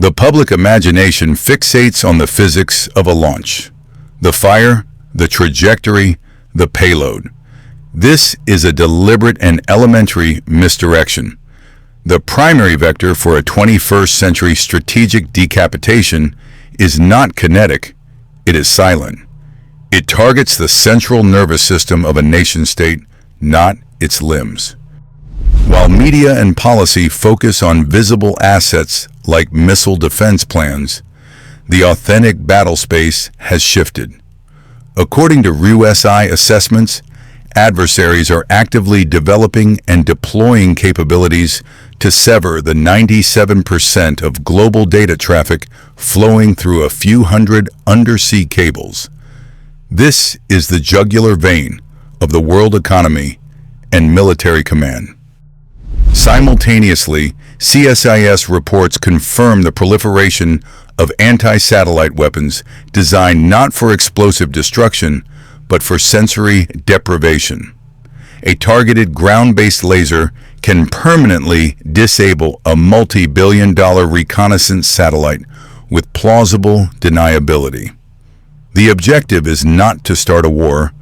The public imagination fixates on the physics of a launch: the fire, the trajectory, the payload. This is a deliberate and elementary misdirection. The primary vector for a 21st century strategic decapitation is not kinetic, it is silent. It targets the central nervous system of a nation-state, not its limbs. While media and policy focus on visible assets like missile defense plans, the authentic battle space has shifted. According to RUSI assessments, adversaries are actively developing and deploying capabilities to sever the 97% of global data traffic flowing through a few hundred undersea cables. This is the jugular vein of the world economy and military command. Simultaneously, CSIS reports confirm the proliferation of anti-satellite weapons designed not for explosive destruction, but for sensory deprivation. A targeted ground-based laser can permanently disable a multi-billion-dollar reconnaissance satellite with plausible deniability. The objective is not to start a war,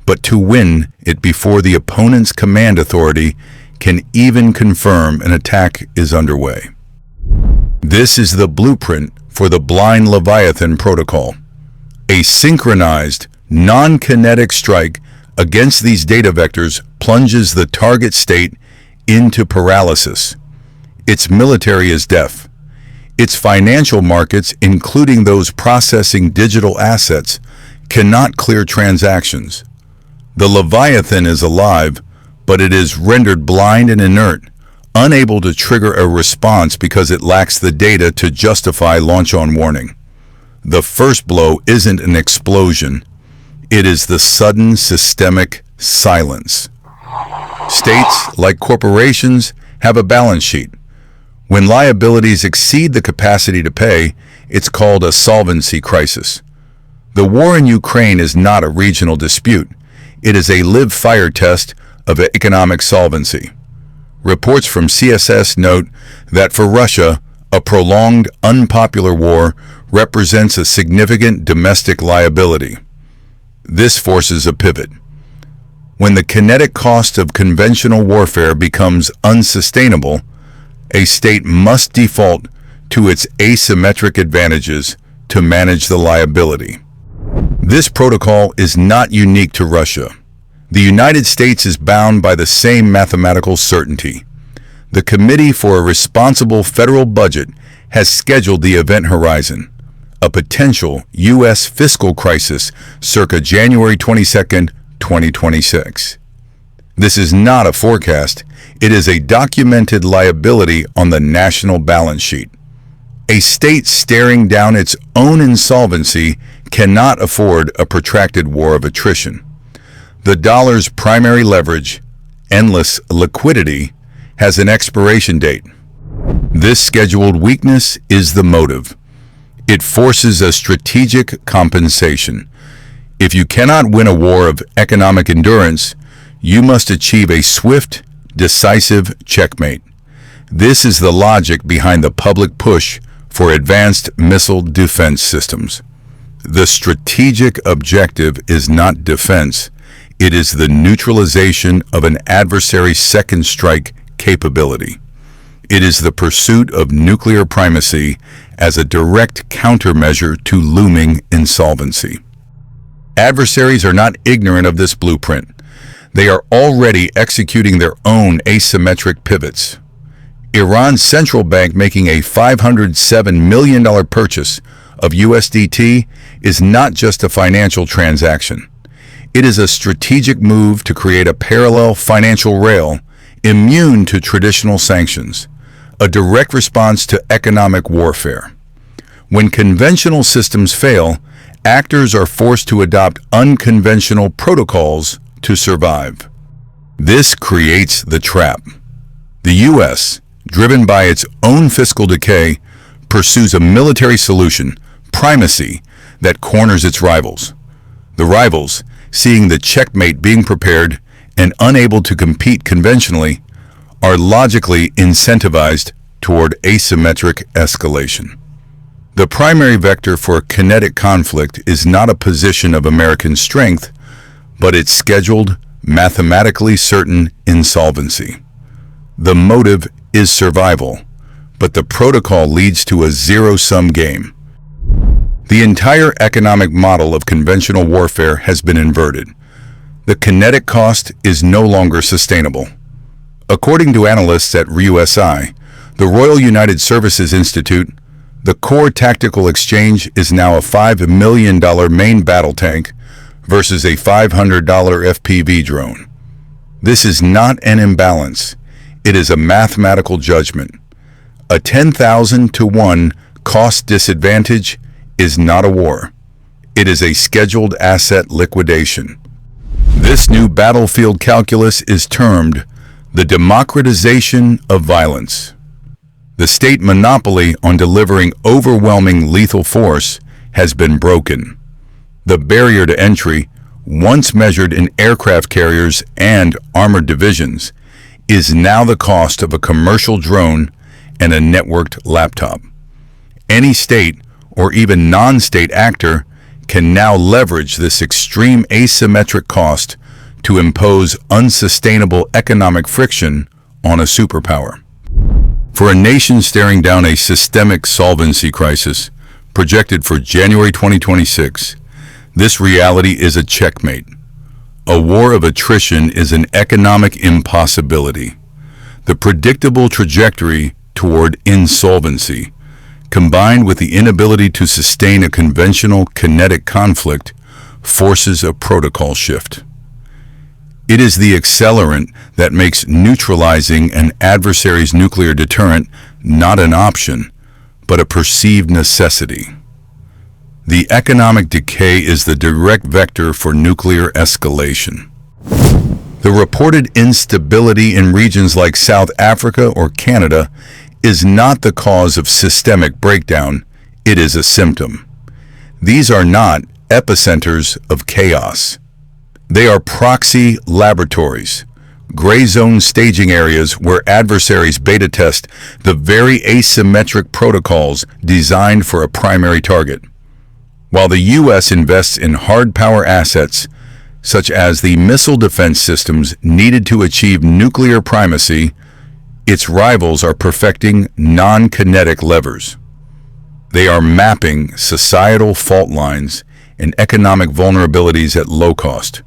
but to win it before the opponent's command authority can even confirm an attack is underway. This is the blueprint for the Blind Leviathan Protocol, a synchronized, non-kinetic strike against these data vectors plunges the target state into paralysis. Its military is deaf. Its financial markets, including those processing digital assets, cannot clear transactions. The Leviathan is alive, but it is rendered blind and inert, unable to trigger a response because it lacks the data to justify launch on warning. The first blow isn't an explosion. It is the sudden systemic silence. States, like corporations, have a balance sheet. When liabilities exceed the capacity to pay, it's called a solvency crisis. The war in Ukraine is not a regional dispute. It is a live fire test of economic solvency. Reports from CSS note that for Russia, a prolonged, unpopular war represents a significant domestic liability. This forces a pivot. When the kinetic cost of conventional warfare becomes unsustainable, a state must default to its asymmetric advantages to manage the liability. This protocol is not unique to Russia. The United States is bound by the same mathematical certainty. The Committee for a Responsible Federal Budget has scheduled the event horizon, a potential U.S. fiscal crisis circa January 22, 2026. This is not a forecast, it is a documented liability on the national balance sheet. A state staring down its own insolvency cannot afford a protracted war of attrition. The dollar's primary leverage, endless liquidity, has an expiration date. This scheduled weakness is the motive. It forces a strategic compensation. If you cannot win a war of economic endurance, you must achieve a swift, decisive checkmate. This is the logic behind the public push for advanced missile defense systems. The strategic objective is not defense. It is the neutralization of an adversary's second strike capability. It is the pursuit of nuclear primacy as a direct countermeasure to looming insolvency. Adversaries are not ignorant of this blueprint. They are already executing their own asymmetric pivots. Iran's central bank making a $507 million purchase of USDT is not just a financial transaction. It is a strategic move to create a parallel financial rail immune to traditional sanctions, a direct response to economic warfare. When conventional systems fail, actors are forced to adopt unconventional protocols to survive. This creates the trap. The U.S., driven by its own fiscal decay, pursues a military solution, primacy, that corners its rivals. The rivals, seeing the checkmate being prepared and unable to compete conventionally, are logically incentivized toward asymmetric escalation. The primary vector for kinetic conflict is not a position of American strength, but its scheduled, mathematically certain insolvency. The motive is survival, but the protocol leads to a zero-sum game. The entire economic model of conventional warfare has been inverted. The kinetic cost is no longer sustainable. According to analysts at RUSI, the Royal United Services Institute, the core tactical exchange is now a $5 million main battle tank versus a $500 FPV drone. This is not an imbalance. It is a mathematical judgment. A 10,000 to 1 cost disadvantage is not a war. It is a scheduled asset liquidation. This new battlefield calculus is termed the democratization of violence. The state monopoly on delivering overwhelming lethal force has been broken. The barrier to entry, once measured in aircraft carriers and armored divisions, is now the cost of a commercial drone and a networked laptop. Any state or even non-state actor can now leverage this extreme asymmetric cost to impose unsustainable economic friction on a superpower. For a nation staring down a systemic solvency crisis projected for January 2026, this reality is a checkmate. A war of attrition is an economic impossibility. The predictable trajectory toward insolvency, combined with the inability to sustain a conventional kinetic conflict, forces a protocol shift. It is the accelerant that makes neutralizing an adversary's nuclear deterrent not an option, but a perceived necessity. The economic decay is the direct vector for nuclear escalation. The reported instability in regions like South Africa or Canada is not the cause of systemic breakdown, it is a symptom. These are not epicenters of chaos. They are proxy laboratories, gray zone staging areas where adversaries beta test the very asymmetric protocols designed for a primary target. While the U.S. invests in hard power assets, such as the missile defense systems needed to achieve nuclear primacy, its rivals are perfecting non-kinetic levers. They are mapping societal fault lines and economic vulnerabilities at low cost.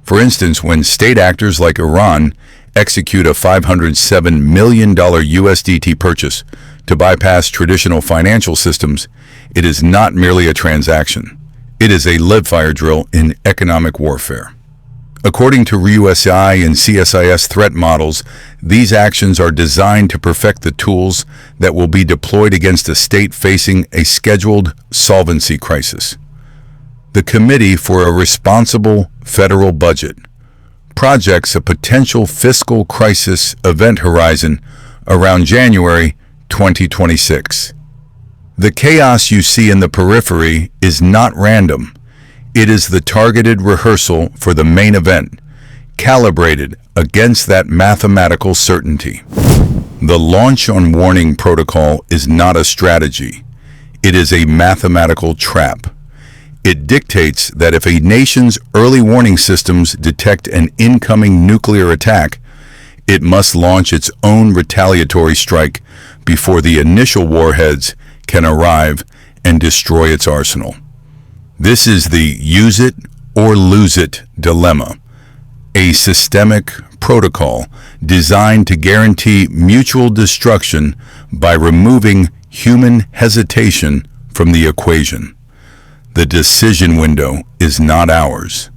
For instance, when state actors like Iran execute a $507 million USDT purchase to bypass traditional financial systems, it is not merely a transaction. It is a live-fire drill in economic warfare. According to RUSI and CSIS threat models, these actions are designed to perfect the tools that will be deployed against a state facing a scheduled solvency crisis. The Committee for a Responsible Federal Budget projects a potential fiscal crisis event horizon around January 2026. The chaos you see in the periphery is not random. It is the targeted rehearsal for the main event, calibrated against that mathematical certainty. The launch on warning protocol is not a strategy. It is a mathematical trap. It dictates that if a nation's early warning systems detect an incoming nuclear attack, it must launch its own retaliatory strike before the initial warheads can arrive and destroy its arsenal. This is the use it or lose it dilemma, a systemic protocol designed to guarantee mutual destruction by removing human hesitation from the equation. The decision window is not ours.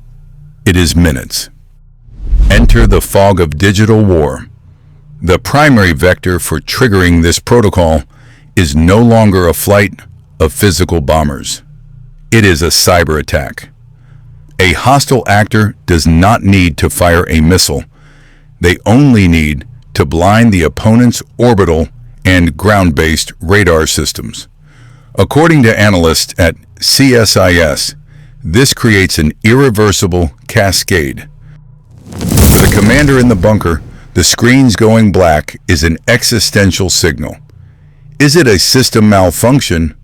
It is minutes. Enter the fog of digital war. The primary vector for triggering this protocol is no longer a flight of physical bombers. It is a cyber attack. A hostile actor does not need to fire a missile. They only need to blind the opponent's orbital and ground-based radar systems. According to analysts at CSIS, this creates an irreversible cascade. For the commander in the bunker, the screens going black is an existential signal. Is it a system malfunction,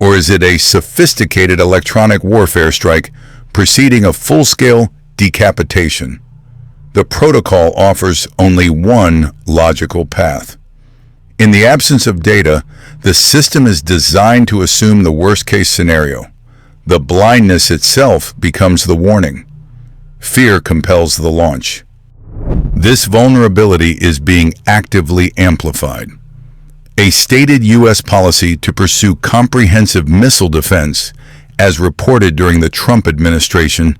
Or is it a sophisticated electronic warfare strike preceding a full-scale decapitation? The protocol offers only one logical path. In the absence of data, the system is designed to assume the worst-case scenario. The blindness itself becomes the warning. Fear compels the launch. This vulnerability is being actively amplified. A stated U.S. policy to pursue comprehensive missile defense, as reported during the Trump administration,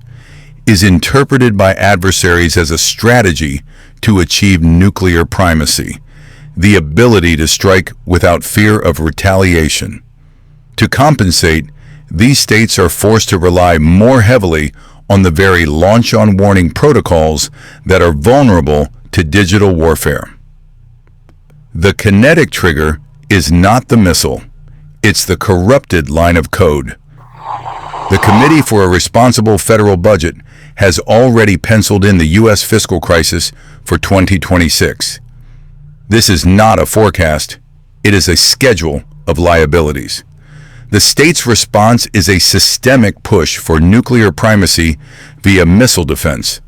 is interpreted by adversaries as a strategy to achieve nuclear primacy, the ability to strike without fear of retaliation. To compensate, these states are forced to rely more heavily on the very launch-on-warning protocols that are vulnerable to digital warfare. The kinetic trigger is not the missile, it's the corrupted line of code. The Committee for a Responsible Federal Budget has already penciled in the U.S. fiscal crisis for 2026. This is not a forecast, it is a schedule of liabilities. The state's response is a systemic push for nuclear primacy via missile defense,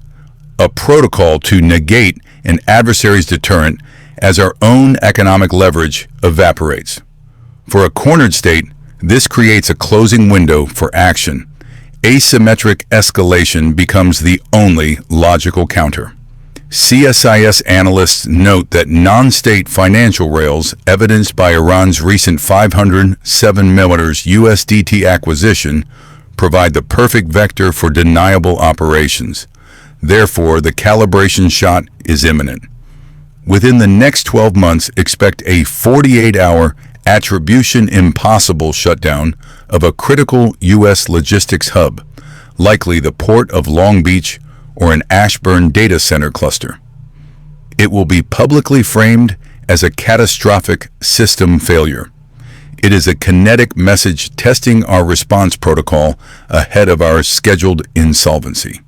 a protocol to negate an adversary's deterrent as our own economic leverage evaporates. For a cornered state, this creates a closing window for action. Asymmetric escalation becomes the only logical counter. CSIS analysts note that non-state financial rails, evidenced by Iran's recent 507mm USDT acquisition, provide the perfect vector for deniable operations. Therefore, the calibration shot is imminent. Within the next 12 months, expect a 48-hour attribution impossible shutdown of a critical U.S. logistics hub, likely the port of Long Beach or an Ashburn data center cluster. It will be publicly framed as a catastrophic system failure. It is a kinetic message testing our response protocol ahead of our scheduled insolvency.